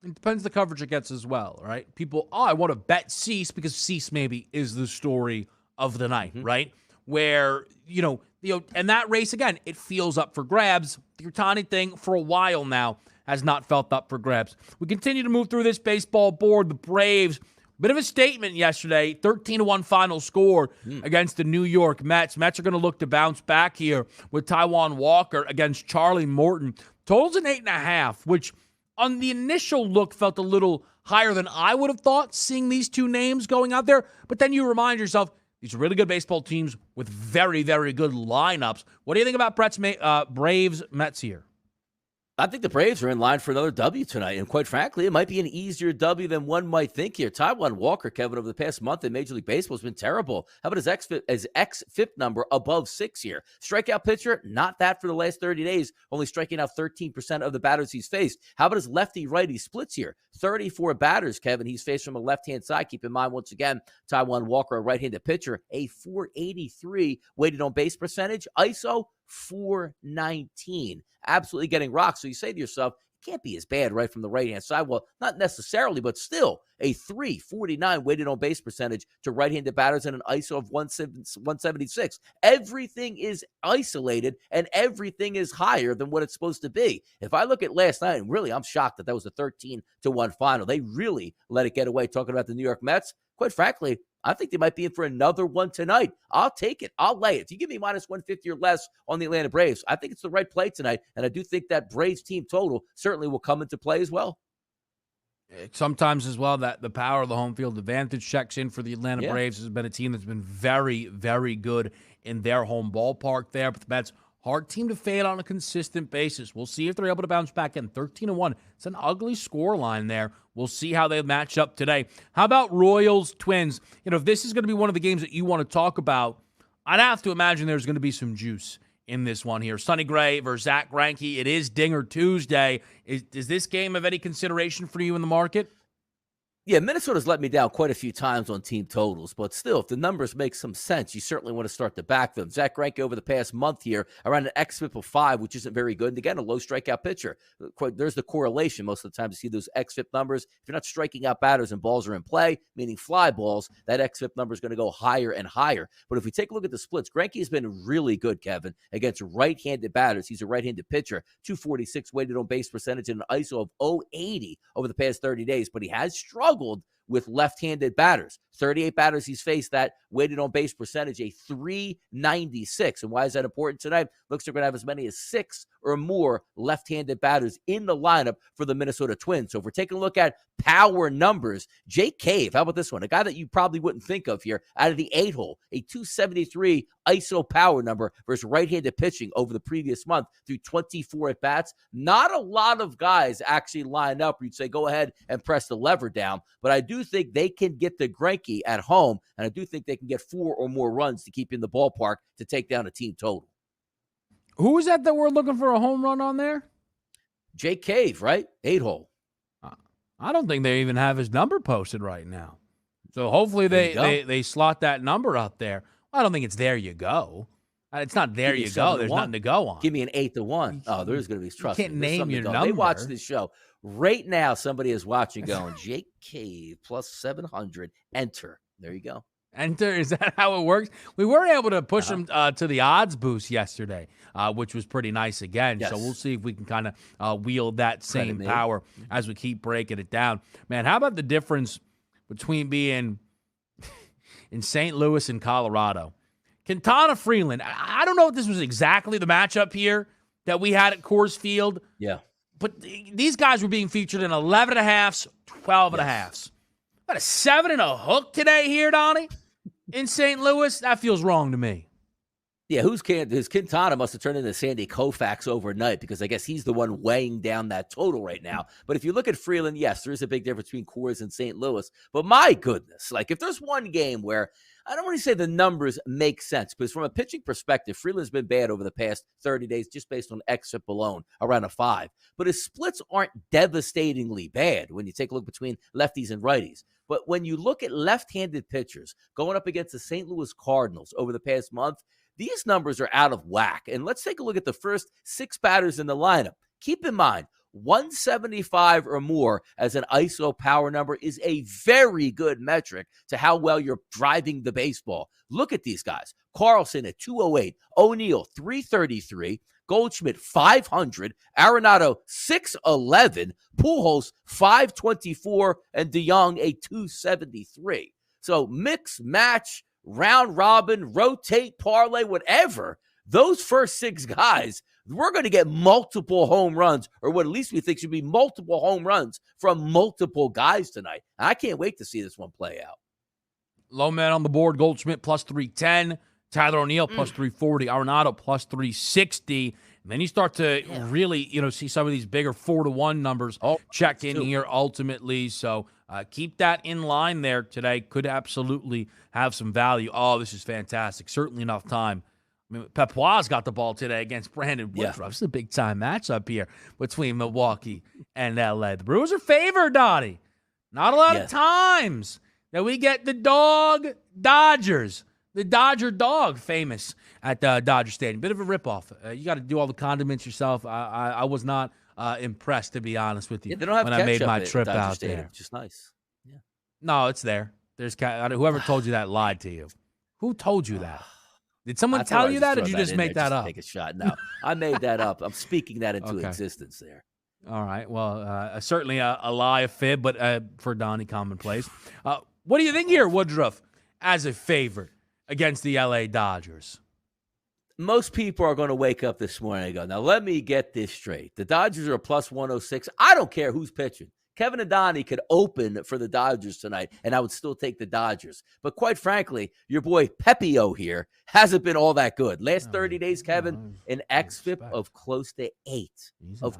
It depends the coverage it gets as well, right? People, I want to bet Cease because Cease maybe is the story of the night, right? Where, and that race, again, it feels up for grabs. The Ohtani thing for a while now has not felt up for grabs. We continue to move through this baseball board. The Braves, bit of a statement yesterday, 13-1 final score against the New York Mets. Mets are going to look to bounce back here with Taijuan Walker against Charlie Morton. Total's an 8.5, which on the initial look felt a little higher than I would have thought, seeing these two names going out there. But then you remind yourself, these are really good baseball teams with very, very good lineups. What do you think about Braves Mets here? I think the Braves are in line for another W tonight, and quite frankly, it might be an easier W than one might think here. Taijuan Walker, Kevin, over the past month in Major League Baseball has been terrible. How about his xFIP number above 6 here? Strikeout pitcher, not that for the last 30 days, only striking out 13% of the batters he's faced. How about his lefty-righty splits here? 34 batters, Kevin, he's faced from a left-hand side. Keep in mind, once again, Taijuan Walker, a right-handed pitcher, a .483 weighted on base percentage. ISO, 419. Absolutely getting rocked. So you say to yourself, it can't be as bad right from the right-hand side. Well, not necessarily, but still a .349 weighted on base percentage to right-handed batters and an ISO of 176. Everything is isolated and everything is higher than what it's supposed to be. If I look at last night, and really I'm shocked that was a 13-1 final. They really let it get away. Talking about the New York Mets, quite frankly, I think they might be in for another one tonight. I'll take it. I'll lay it. If you give me minus 150 or less on the Atlanta Braves, I think it's the right play tonight. And I do think that Braves team total certainly will come into play as well. Sometimes as well that the power of the home field advantage checks in for the Atlanta Braves. Has been a team that's been very, very good in their home ballpark there. But the Mets, hard team to fade on a consistent basis. We'll see if they're able to bounce back in. 13-1. It's an ugly score line there. We'll see how they match up today. How about Royals Twins? If this is going to be one of the games that you want to talk about, I'd have to imagine there's going to be some juice in this one here. Sonny Gray versus Zach Greinke. It is Dinger Tuesday. Is this game of any consideration for you in the market? Yeah, Minnesota's let me down quite a few times on team totals, but still, if the numbers make some sense, you certainly want to start to back them. Zach Greinke over the past month here, around an xFIP of 5, which isn't very good. And again, a low strikeout pitcher. There's the correlation most of the time to see those xFIP numbers. If you're not striking out batters and balls are in play, meaning fly balls, that xFIP number is going to go higher and higher. But if we take a look at the splits, Greinke has been really good, Kevin, against right-handed batters. He's a right-handed pitcher, 246 weighted on base percentage and an ISO of 080 over the past 30 days, but he has struggled with left-handed batters. 38 batters he's faced that weighted on base percentage, a 396. And why is that important tonight? Looks like we're going to have as many as 6 or more left-handed batters in the lineup for the Minnesota Twins. So if we're taking a look at power numbers, Jake Cave, how about this one? A guy that you probably wouldn't think of here out of the 8-hole, a 273 ISO power number versus right-handed pitching over the previous month through 24 at-bats. Not a lot of guys actually line up where you'd say, go ahead and press the lever down, but I do think they can get the Greinke at home, and I do think they can get 4 or more runs to keep in the ballpark to take down a team total. Who is that we're looking for a home run on there? Jake Cave, right? 8-hole. I don't think they even have his number posted right now. So hopefully they slot that number up there. I don't think it's there you go. It's not there you go. There's nothing to go on. Give me an 8-1. Oh, there's going to be trust. You can't name your number. They watch this show. Right now, somebody is watching going, Jake Cave plus 700. Enter. There you go. Enter. Is that how it works? We were able to push him to the odds boost yesterday, which was pretty nice again. Yes. So we'll see if we can kind of wield that same power as we keep breaking it down. Man, how about the difference between being in St. Louis and Colorado? Quintana Freeland, I don't know if this was exactly the matchup here that we had at Coors Field. Yeah. But these guys were being featured in 11 and a halves, 12 and a halves. Got a 7 and a hook today here, Donnie, in St. Louis. That feels wrong to me. Yeah, his Quintana must have turned into Sandy Koufax overnight because I guess he's the one weighing down that total right now. But if you look at Freeland, yes, there is a big difference between Coors and St. Louis. But my goodness, like if there's one game where I don't want to say the numbers make sense, because from a pitching perspective, Freeland's been bad over the past 30 days just based on xFIP alone, around a 5. But his splits aren't devastatingly bad when you take a look between lefties and righties. But when you look at left-handed pitchers going up against the St. Louis Cardinals over the past month, these numbers are out of whack. And let's take a look at the first 6 batters in the lineup. Keep in mind, 175 or more as an ISO power number is a very good metric to how well you're driving the baseball. Look at these guys. Carlson at 208, O'Neill 333, Goldschmidt 500, Arenado 611, Pujols 524, and DeYoung a 273. So mix, match, round robin, rotate, parlay, whatever. Those first 6 guys, we're going to get multiple home runs, or what at least we think should be multiple home runs from multiple guys tonight. I can't wait to see this one play out. Low man on the board, Goldschmidt plus 310, Tyler O'Neill plus 340, Arenado plus 360. And then you start to really, see some of these bigger 4-1 numbers check in here ultimately. So keep that in line there today. Could absolutely have some value. Oh, this is fantastic. Certainly enough time. I mean, Pepois got the ball today against Brandon Woodruff. Yeah. It's a big-time matchup here between Milwaukee and L.A. The Brewers are favored, Donnie. Not a lot of times that we get the dog Dodgers. The Dodger dog, famous at Dodger Stadium. Bit of a ripoff. You got to do all the condiments yourself. I was not impressed, to be honest with you, they don't have when I made my trip Dodger out Stadium, there. Which is nice. Yeah. No, it's there. There's whoever told you that lied to you. Who told you that? Did someone tell you that, or did you just make that up? Take a shot. No, I made that up. I'm speaking that into existence there. All right. Well, certainly a lie, a fib, but for Donnie, commonplace. What do you think here, Woodruff, as a favorite against the L.A. Dodgers? Most people are going to wake up this morning and go, now let me get this straight. The Dodgers are a plus 106. I don't care who's pitching. Kevin and Donnie could open for the Dodgers tonight, and I would still take the Dodgers. But quite frankly, your boy Pepio here hasn't been all that good. Last 30 days, Kevin, an xFIP of close to 8.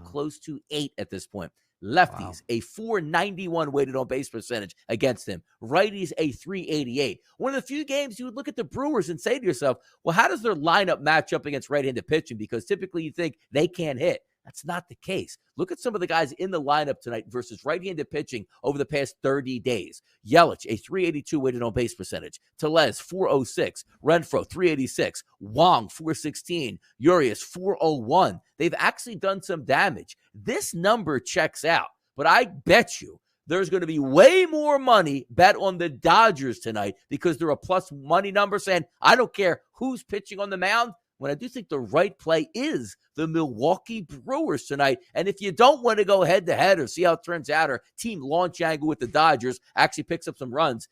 Close to 8 at this point. Lefties, a 491 weighted on base percentage against him. Righties, a 388. One of the few games you would look at the Brewers and say to yourself, well, how does their lineup match up against right-handed pitching? Because typically you think they can't hit. That's not the case. Look at some of the guys in the lineup tonight versus right-handed pitching over the past 30 days. Yelich, a 382 weighted on base percentage. Tellez, 406. Renfroe, 386. Wong, 416. Urias, 401. They've actually done some damage. This number checks out, but I bet you there's going to be way more money bet on the Dodgers tonight because they're a plus money number saying, I don't care who's pitching on the mound. When I do think the right play is the Milwaukee Brewers tonight. And if you don't want to go head-to-head or see how it turns out or team launch angle with the Dodgers actually picks up some runs,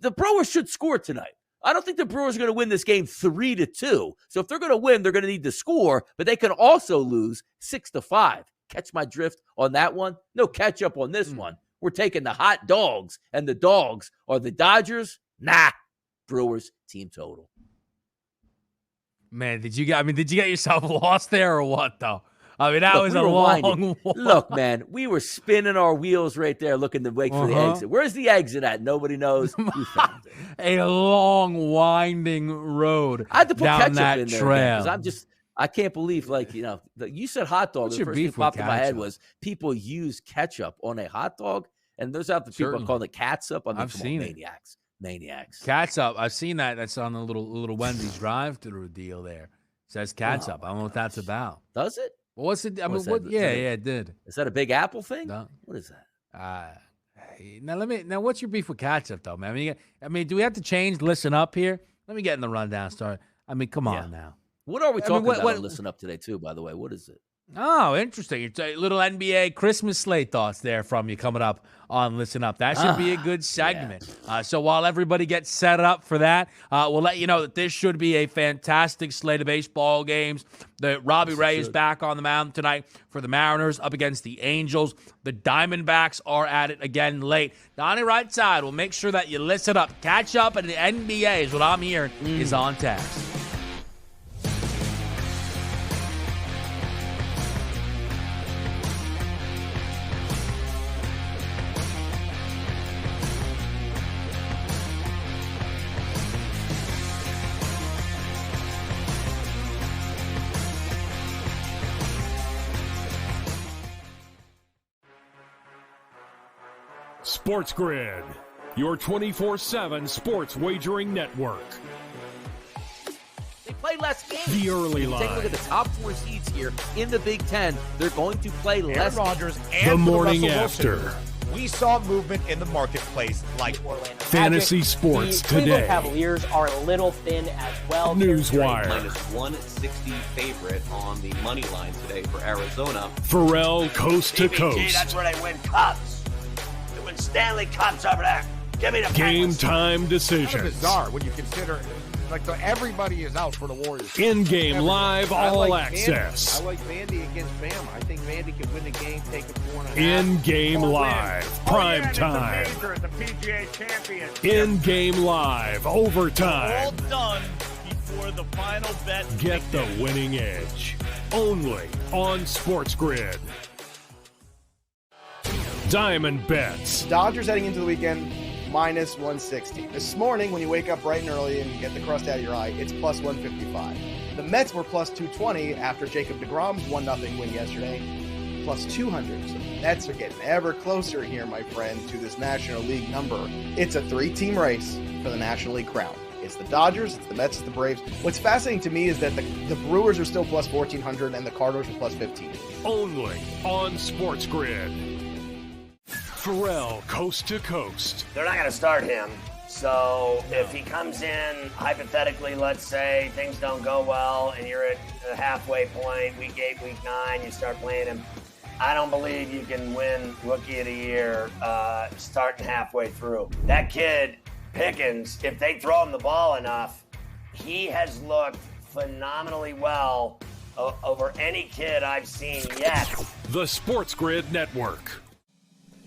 the Brewers should score tonight. I don't think the Brewers are going to win this game 3-2. So if they're going to win, they're going to need to score, but they can also lose 6-5. Catch my drift on that one? No catch up on this one. We're taking the hot dogs, and the dogs are the Dodgers. Nah, Brewers team total. Man, did you get yourself lost there or what, though? I mean, that was a long one. Look, man, we were spinning our wheels right there looking to wait for the exit. Where's the exit at? Nobody knows. We found it. A long, winding road I had to put down ketchup that in there trail. I can't believe, you said hot dog. What's The your first thing beef that popped with in my head ketchup? was people use ketchup on a hot dog, and there's out the people Certainly. calling it catsup. I mean, I've seen it. Maniacs. Catsup. I've seen that. That's on the little Wendy's drive-through deal there. It says catsup. I don't know what that's about. Does it? Well, what's it? I mean, What's what? that? Yeah, it did. Is that a Big Apple thing? No. What is that? Now what's your beef with catsup though, man? I mean, do we have to change? Listen up here. Let me get in the rundown. Start. I mean, come on now. What are we talking what- about on Listen Up today, too, by the way? What is it? Oh, interesting. It's a little NBA Christmas slate thoughts there from you coming up on Listen Up. That should be a good segment. So while everybody gets set up for that, we'll let you know that this should be a fantastic slate of baseball games. Robbie Ray is back on the mound tonight for the Mariners up against the Angels. The Diamondbacks are at it again late. Donnie right side will make sure that you listen up. Catch up in the NBA is what I'm hearing is on tap. Sports Grid, your 24/7 sports wagering network. They play less games. The early line. Take a look at the top 4 seeds here in the Big Ten. They're going to play less. Rodgers games. and The morning Russell after. Wilson. We saw movement in the marketplace like Fantasy sports the Cleveland today. Cavaliers are a little thin as well. Newswire. Minus 160 favorite on the money line today for Arizona. Pharrell coast to TBG, coast. that's where they win cups. They win Stanley Cups over there. Give me the Game Penguins. time Kind of decisions. bizarre when you consider everybody is out for the Warriors. In-game live I all like access. Vandy. I like Vandy against Bama. I think Vandy can win the game, take it 4.5. In-game live. Prime time. The PGA champion. In-game live. Overtime. done before the final bet. Get the winning edge. Only on Sports Grid. Diamond Bets. Dodgers heading into the weekend, minus 160. This morning, when you wake up bright and early and get the crust out of your eye, it's plus 155. The Mets were plus 220 after Jacob deGrom's 1-0 win yesterday, plus 200. So the Mets are getting ever closer here, my friend, to this National League number. It's a 3-team race for the National League crown. It's the Dodgers, it's the Mets, it's the Braves. What's fascinating to me is that the Brewers are still plus 1,400 and the Cardinals are plus 15. Only on Sports Grid. Pharrell coast to coast. They're not going to start him. So if he comes in, hypothetically, let's say things don't go well and you're at a halfway point, week 8, week 9, you start playing him. I don't believe you can win Rookie of the Year starting halfway through. That kid, Pickens, if they throw him the ball enough, he has looked phenomenally well over any kid I've seen yet. The Sports Grid Network.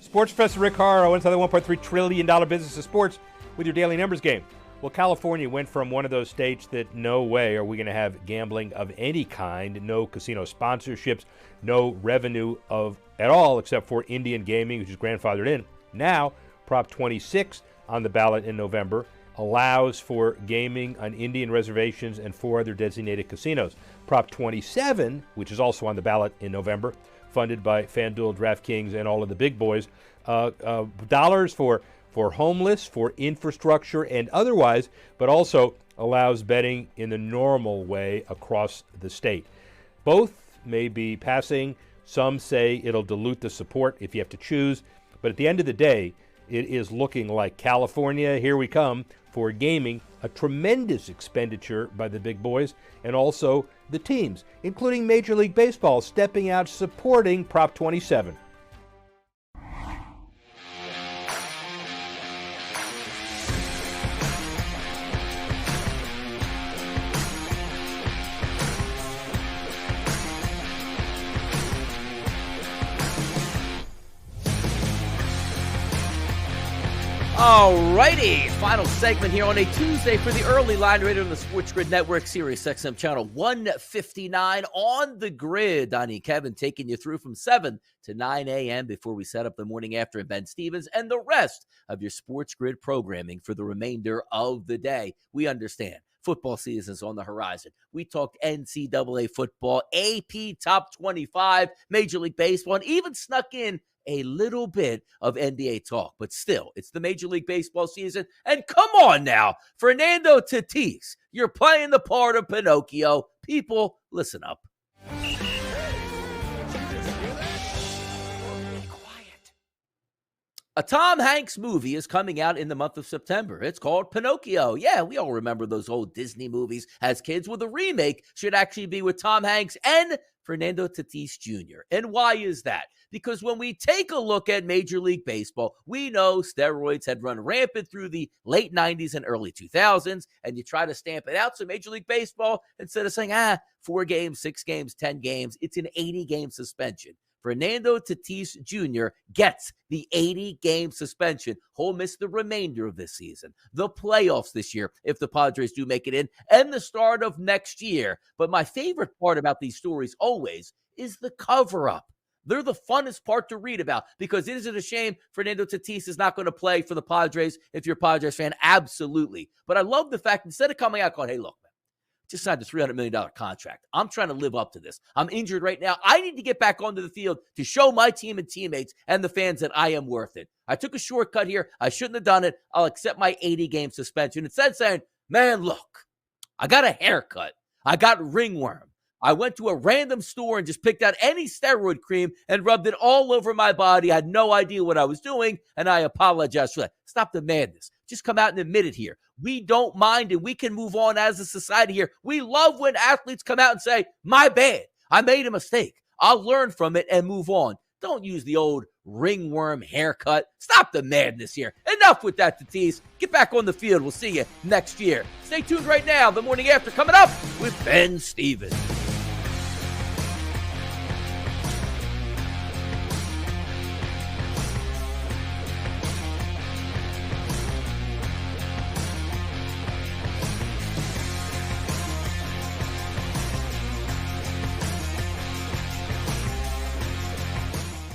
Sports Professor Rick Horrow inside the $1.3 trillion business of sports with your daily numbers game. Well, California went from one of those states that no way are we going to have gambling of any kind, no casino sponsorships, no revenue of at all except for Indian gaming, which is grandfathered in. Now, Prop 26 on the ballot in November allows for gaming on Indian reservations and 4 other designated casinos. Prop 27, which is also on the ballot in November, funded by FanDuel, DraftKings, and all of the big boys, dollars for homeless, for infrastructure, and otherwise, but also allows betting in the normal way across the state. Both may be passing. Some say it'll dilute the support if you have to choose. But at the end of the day, it is looking like California, here we come, for gaming, a tremendous expenditure by the big boys, and also the teams, including Major League Baseball, stepping out supporting Prop 27. All righty, final segment here on a Tuesday for the early line rated on the Sports Grid Network, Sirius XM channel 159 on the grid. Donnie and Kevin taking you through from 7 to 9 a.m. before we set up the morning after and Ben Stevens and the rest of your Sports Grid programming for the remainder of the day. We understand football season's on the horizon. We talked NCAA football, AP Top 25, Major League Baseball, and even snuck in a little bit of NBA talk. But still, it's the Major League Baseball season. And come on now, Fernando Tatis, you're playing the part of Pinocchio. People, listen up. A Tom Hanks movie is coming out in the month of September. It's called Pinocchio. Yeah, we all remember those old Disney movies as kids. Well, the remake should actually be with Tom Hanks and Fernando Tatis Jr. And why is that? Because when we take a look at Major League Baseball, we know steroids had run rampant through the late 90s and early 2000s, and you try to stamp it out. So Major League Baseball, instead of saying, 4 games, 6 games, 10 games, it's an 80-game suspension. Fernando Tatis Jr. gets the 80-game suspension. He'll miss the remainder of this season, the playoffs this year, if the Padres do make it in, and the start of next year. But my favorite part about these stories always is the cover-up. They're the funnest part to read about because it isn't a shame Fernando Tatis is not going to play for the Padres if you're a Padres fan. Absolutely. But I love the fact, instead of coming out going, hey, look, man, just signed a $300 million contract. I'm trying to live up to this. I'm injured right now. I need to get back onto the field to show my team and teammates and the fans that I am worth it. I took a shortcut here. I shouldn't have done it. I'll accept my 80-game suspension. Instead saying, man, look, I got a haircut. I got ringworm. I went to a random store and just picked out any steroid cream and rubbed it all over my body. I had no idea what I was doing, and I apologize for that. Stop the madness. Just come out and admit it here. We don't mind, and we can move on as a society here. We love when athletes come out and say, my bad. I made a mistake. I'll learn from it and move on. Don't use the old ringworm haircut. Stop the madness here. Enough with that, Tatis. Get back on the field. We'll see you next year. Stay tuned right now. The morning after coming up with Ben Stevens.